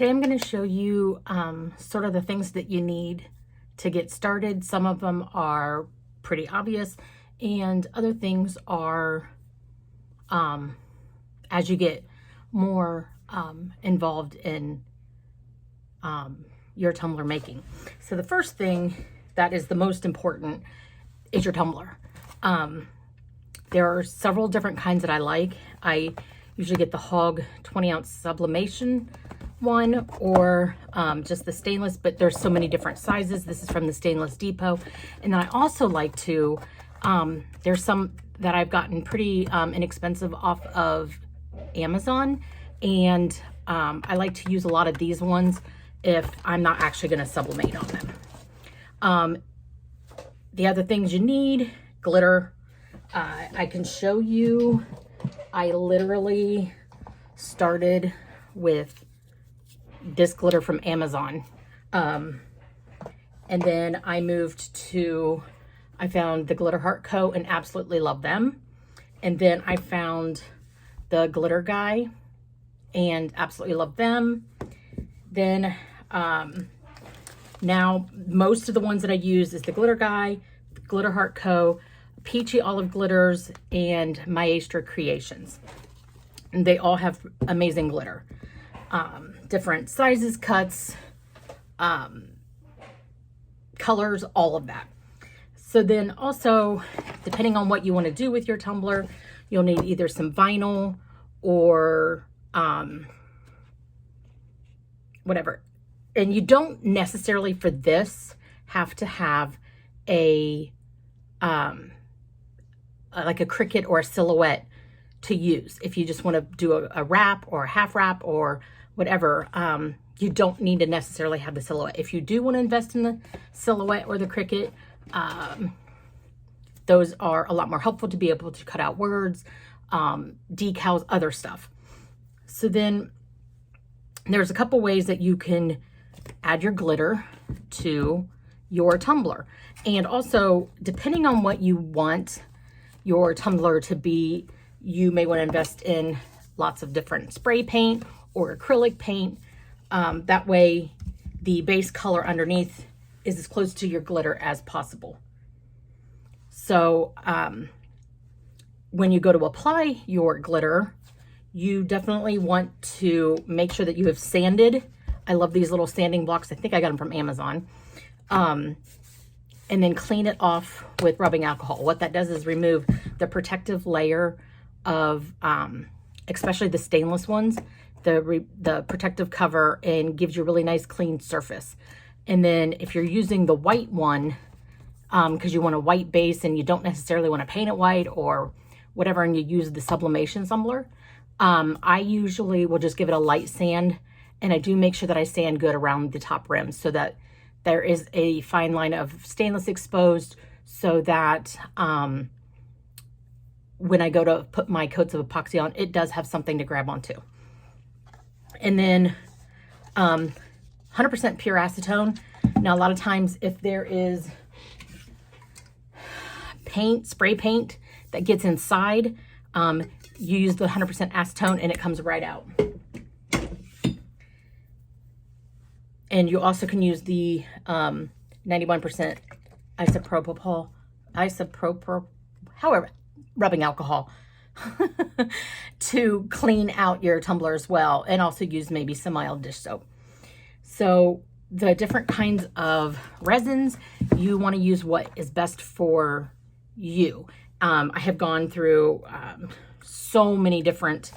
today I'm going to show you sort of the things that you need to get started. Some of them are pretty obvious, and other things are as you get more involved in your tumbler making. So the first thing that is the most important is your tumbler. There are several different kinds that I like. I usually get the Hog 20-ounce sublimation one, or just the stainless, but there's so many different sizes. This is from the Stainless Depot. And then I also like to, there's some that I've gotten pretty inexpensive off of Amazon, and I like to use a lot of these ones if I'm not actually going to sublimate on them. The other things you need, glitter. I can show you, I literally started with this glitter from Amazon. And then I moved to, I found the Glitter Heart Co. and absolutely love them. And then I found the Glitter Guy and absolutely love them. Then now most of the ones that I use is the Glitter Guy, Glitter Heart Co., Peachy Olive Glitters, and Maestra Creations. And they all have amazing glitter. Different sizes, cuts, colors, all of that. So then also, depending on what you want to do with your tumbler, you'll need either some vinyl or whatever. And you don't necessarily for this have to have a like a Cricut or a Silhouette to use. If you just want to do a wrap or a half wrap or whatever, you don't need to necessarily have the Silhouette. If you do want to invest in the Silhouette or the Cricut, those are a lot more helpful to be able to cut out words, decals, other stuff. So then there's a couple ways that you can add your glitter to your tumbler. And also, depending on what you want your tumbler to be, you may want to invest in lots of different spray paint or acrylic paint. That way the base color underneath is as close to your glitter as possible. So when you go to apply your glitter, you definitely want to make sure that you have sanded. I love these little sanding blocks. I think I got them from Amazon. And then clean it off with rubbing alcohol. What that does is remove the protective layer of, especially the stainless ones, the protective cover, and gives you a really nice clean surface. And then if you're using the white one, because you want a white base and you don't necessarily want to paint it white or whatever, and you use the sublimation tumbler, I usually will just give it a light sand, and I do make sure that I sand good around the top rims so that there is a fine line of stainless exposed, so that when I go to put my coats of epoxy on, it does have something to grab onto. And then 100% pure acetone. Now, a lot of times if there is paint, spray paint that gets inside, you use the 100% acetone and it comes right out. And you also can use the 91% isopropyl, however, rubbing alcohol to clean out your tumbler as well, and also use maybe some mild dish soap. So the different kinds of resins, you want to use what is best for you. I have gone through so many different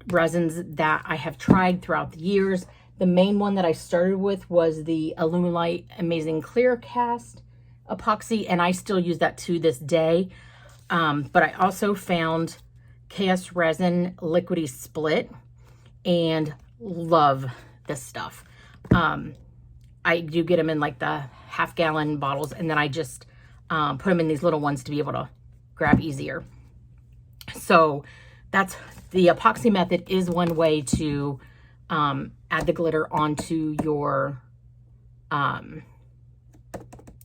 resins that I have tried throughout the years. The main one that I started with was the Illumilite Amazing Clear Cast epoxy, and I still use that to this day. But I also found KS Resin Liquidy Split and love this stuff. I do get them in like the half-gallon bottles, and then I just put them in these little ones to be able to grab easier. So that's the epoxy method is one way to add the glitter onto your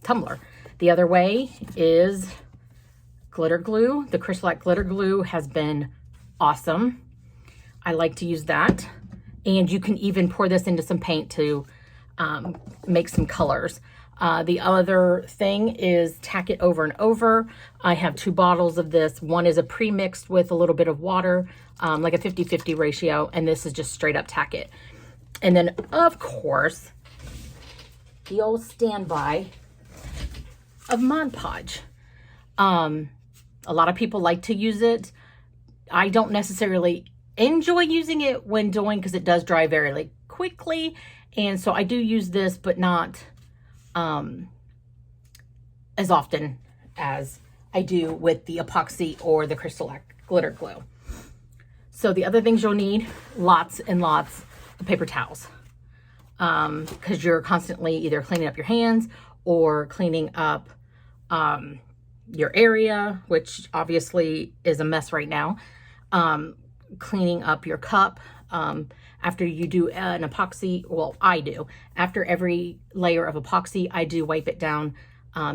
tumbler. The other way is glitter glue. The Crystalite glitter glue has been awesome. I like to use that. And you can even pour this into some paint to make some colors. The other thing is tack it over and over. I have 2 bottles of this. One is a pre-mixed with a little bit of water, like a 50-50 ratio, and this is just straight up tack it. And then, of course, the old standby of Mod Podge. A lot of people like to use it. I don't necessarily enjoy using it when doing, because it does dry very quickly. And so I do use this, but not as often as I do with the epoxy or the crystal glitter glue. So the other things you'll need, lots and lots of paper towels, because you're constantly either cleaning up your hands or cleaning up your area, which obviously is a mess right now. Cleaning up your cup. After you do an epoxy, well, I do. After every layer of epoxy, I do wipe it down,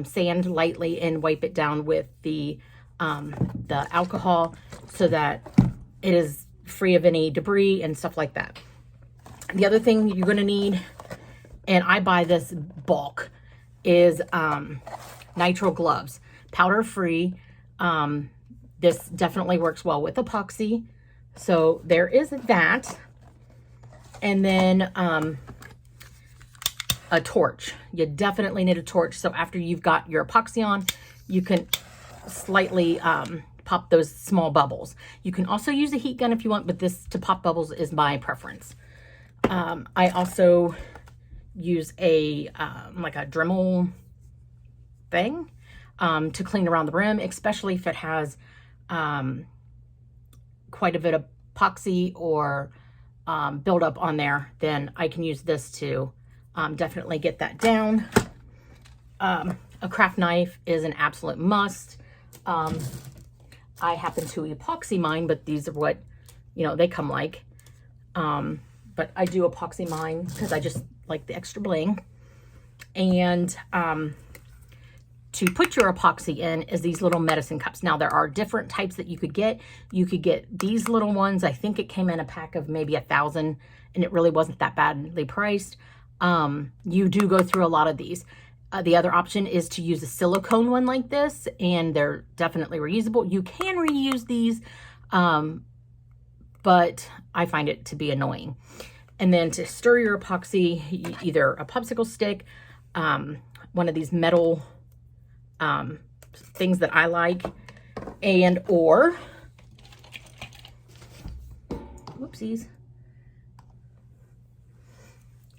sand lightly and wipe it down with the alcohol so that it is free of any debris and stuff like that. The other thing you're going to need, and I buy this bulk, is nitrile gloves, powder free. This definitely works well with epoxy. So there is that. And then a torch. You definitely need a torch. So after you've got your epoxy on, you can slightly pop those small bubbles. You can also use a heat gun if you want, but this to pop bubbles is my preference. I also use a like a Dremel thing to clean around the rim, especially if it has quite a bit of epoxy or buildup on there. Then I can use this to definitely get that down. A craft knife is an absolute must. I happen to epoxy mine, but these are what, they come like. But I do epoxy mine because I just like the extra bling. And to put your epoxy in is these little medicine cups. Now, there are different types that you could get. You could get these little ones. I think it came in a pack of maybe 1,000, and it really wasn't that badly priced. You do go through a lot of these. The other option is to use a silicone one like this, and they're definitely reusable. You can reuse these, but I find it to be annoying. And then to stir your epoxy, either a popsicle stick, one of these metal things that I like, and or whoopsies,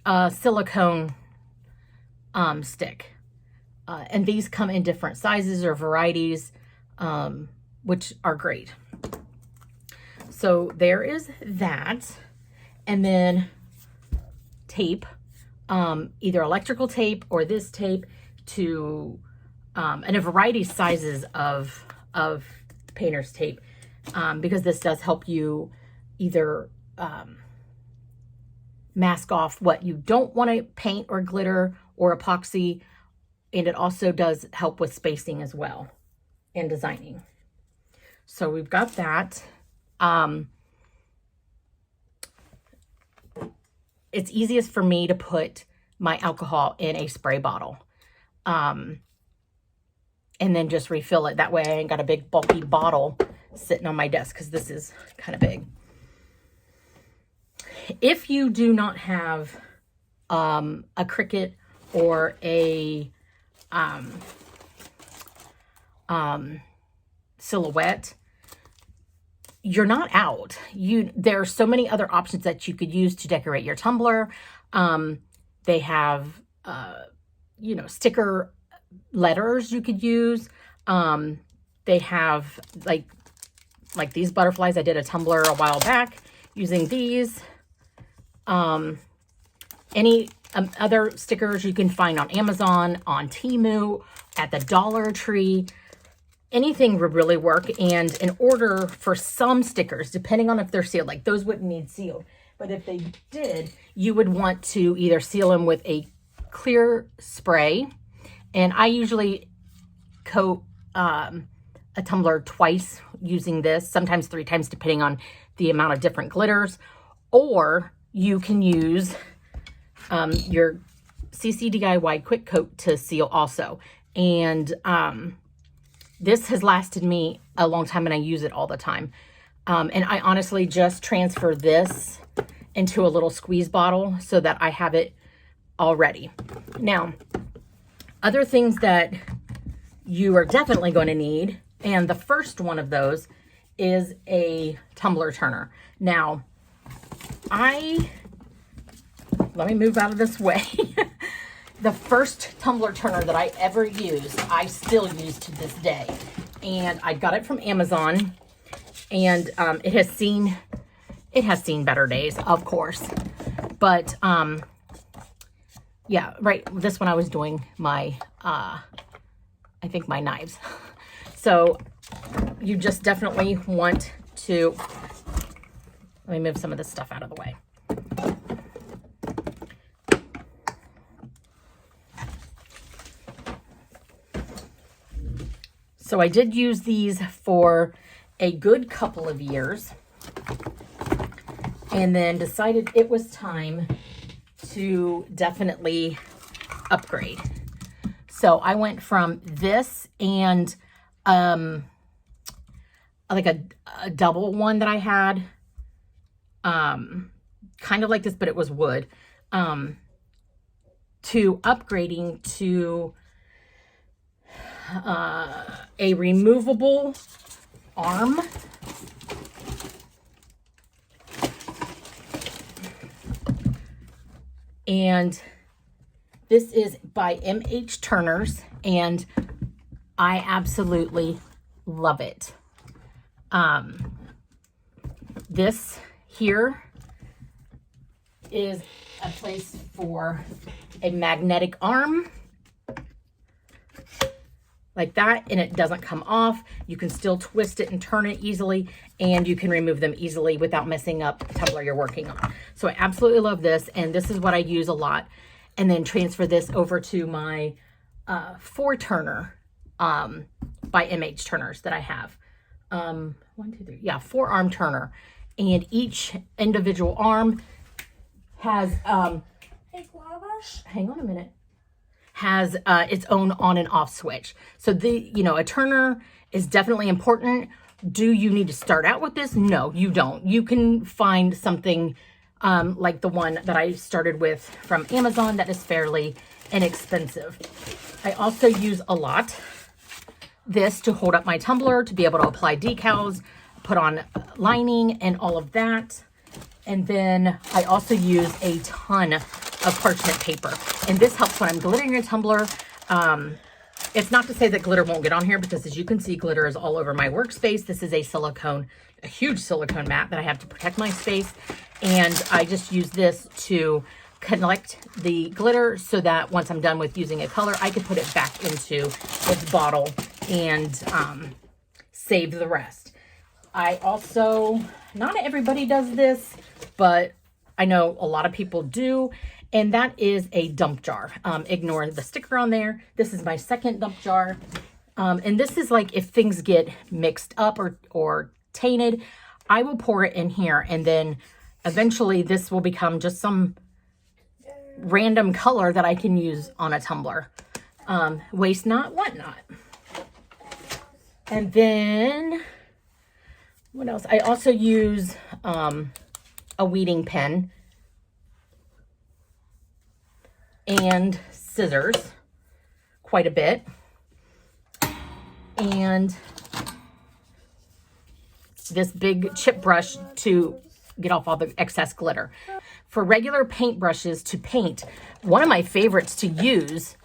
a silicone stick. And these come in different sizes or varieties, which are great. So there is that. And then tape, either electrical tape or this tape to, and a variety of sizes of painter's tape, because this does help you either mask off what you don't want to paint or glitter or epoxy, and it also does help with spacing as well and designing. So we've got that. It's easiest for me to put my alcohol in a spray bottle, and then just refill it. That way I ain't got a big bulky bottle sitting on my desk, because this is kind of big. If you do not have a Cricut or a Silhouette, you're not out. There are so many other options that you could use to decorate your tumbler. They have, sticker letters you could use. They have like these butterflies. I did a tumbler a while back using these. Any other stickers you can find on Amazon, on Temu, at the Dollar Tree. Anything would really work. And in order for some stickers, depending on if they're sealed, like those wouldn't need sealed, but if they did, you would want to either seal them with a clear spray. And I usually coat a tumbler twice using this, sometimes 3 times, depending on the amount of different glitters. Or you can use your CC DIY Quick Coat to seal also. And this has lasted me a long time and I use it all the time. And I honestly just transfer this into a little squeeze bottle so that I have it already. Now, other things that you are definitely going to need, and the first one of those is a tumbler turner. Now, let me move out of this way. The first tumbler turner that I ever used, I still use to this day. And I got it from Amazon, and it has seen better days, of course. But yeah, right, this one I was doing my I think my knives. So you just definitely want to, let me move some of this stuff out of the way. So I did use these for a good couple of years and then decided it was time to definitely upgrade. So I went from this and like a double one that I had, kind of like this, but it was wood, to upgrading to a removable arm. And this is by MH Turners, and I absolutely love it. This here is a place for a magnetic arm like that, and it doesn't come off. You can still twist it and turn it easily, and you can remove them easily without messing up the tumbler you're working on. So I absolutely love this, and this is what I use a lot. And then transfer this over to my 4-turner by MH Turners that I have. 4-arm turner. And each individual arm has, hang on a minute, has its own on and off switch. So a turner is definitely important. Do you need to start out with this? No, you don't. You can find something like the one that I started with from Amazon that is fairly inexpensive. I also use a lot this to hold up my tumbler, to be able to apply decals, put on lining and all of that. And then I also use a ton of parchment paper. And this helps when I'm glittering a tumbler. It's not to say that glitter won't get on here, because as you can see, glitter is all over my workspace. This is a huge silicone mat that I have to protect my space. And I just use this to collect the glitter so that once I'm done with using a color, I can put it back into its bottle and save the rest. I also, not everybody does this, but I know a lot of people do, and that is a dump jar. Ignore the sticker on there. This is my second dump jar. And this is like if things get mixed up or tainted, I will pour it in here, and then eventually this will become just some random color that I can use on a tumbler. Waste not, want not. And then, what else? I also use a weeding pen and scissors quite a bit. And this big chip brush to get off all the excess glitter. For regular paint brushes to paint, one of my favorites to use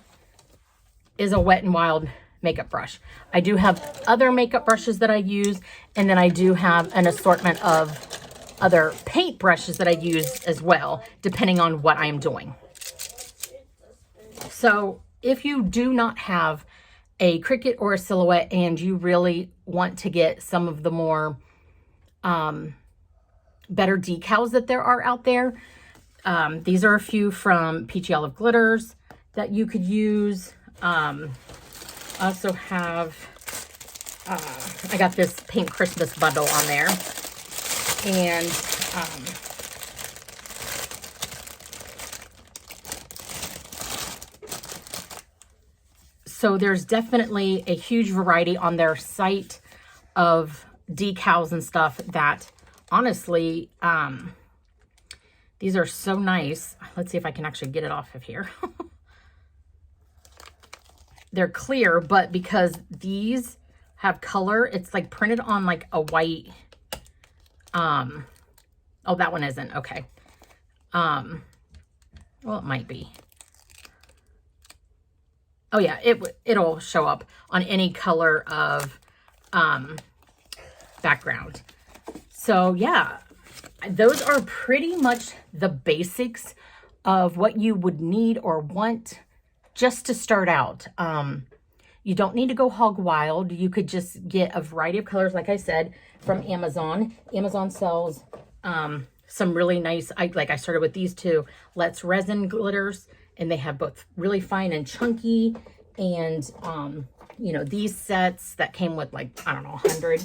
is a Wet n Wild makeup brush. I do have other makeup brushes that I use, and then I do have an assortment of other paint brushes that I use as well, depending on what I am doing. So if you do not have a Cricut or a Silhouette and you really want to get some of the more better decals that there are out there, these are a few from Peachy Olive Glitters that you could use. I also have, I got this Paint Christmas bundle on there. And So there's definitely a huge variety on their site of decals and stuff that honestly, these are so nice. Let's see if I can actually get it off of here. They're clear, but because these have color, it's like printed on like a white, oh, that one isn't. Okay. Well, it might be. Oh yeah, it'll show up on any color of background. So yeah, those are pretty much the basics of what you would need or want just to start out. You don't need to go hog wild. You could just get a variety of colors, like I said, from Amazon. Amazon sells some really nice, I started with these two, Let's Resin glitters, and they have both really fine and chunky, and you know, these sets that came with like, I don't know, 100,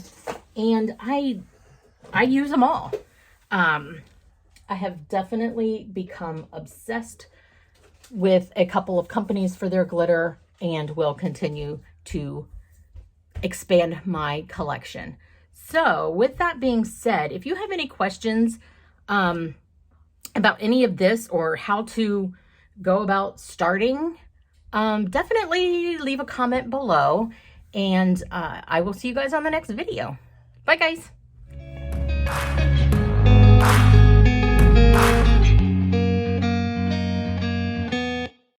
and I use them all. I have definitely become obsessed with a couple of companies for their glitter, and will continue to expand my collection. So with that being said, if you have any questions about any of this or how to go about starting, definitely leave a comment below, and I will see you guys on the next video. Bye guys.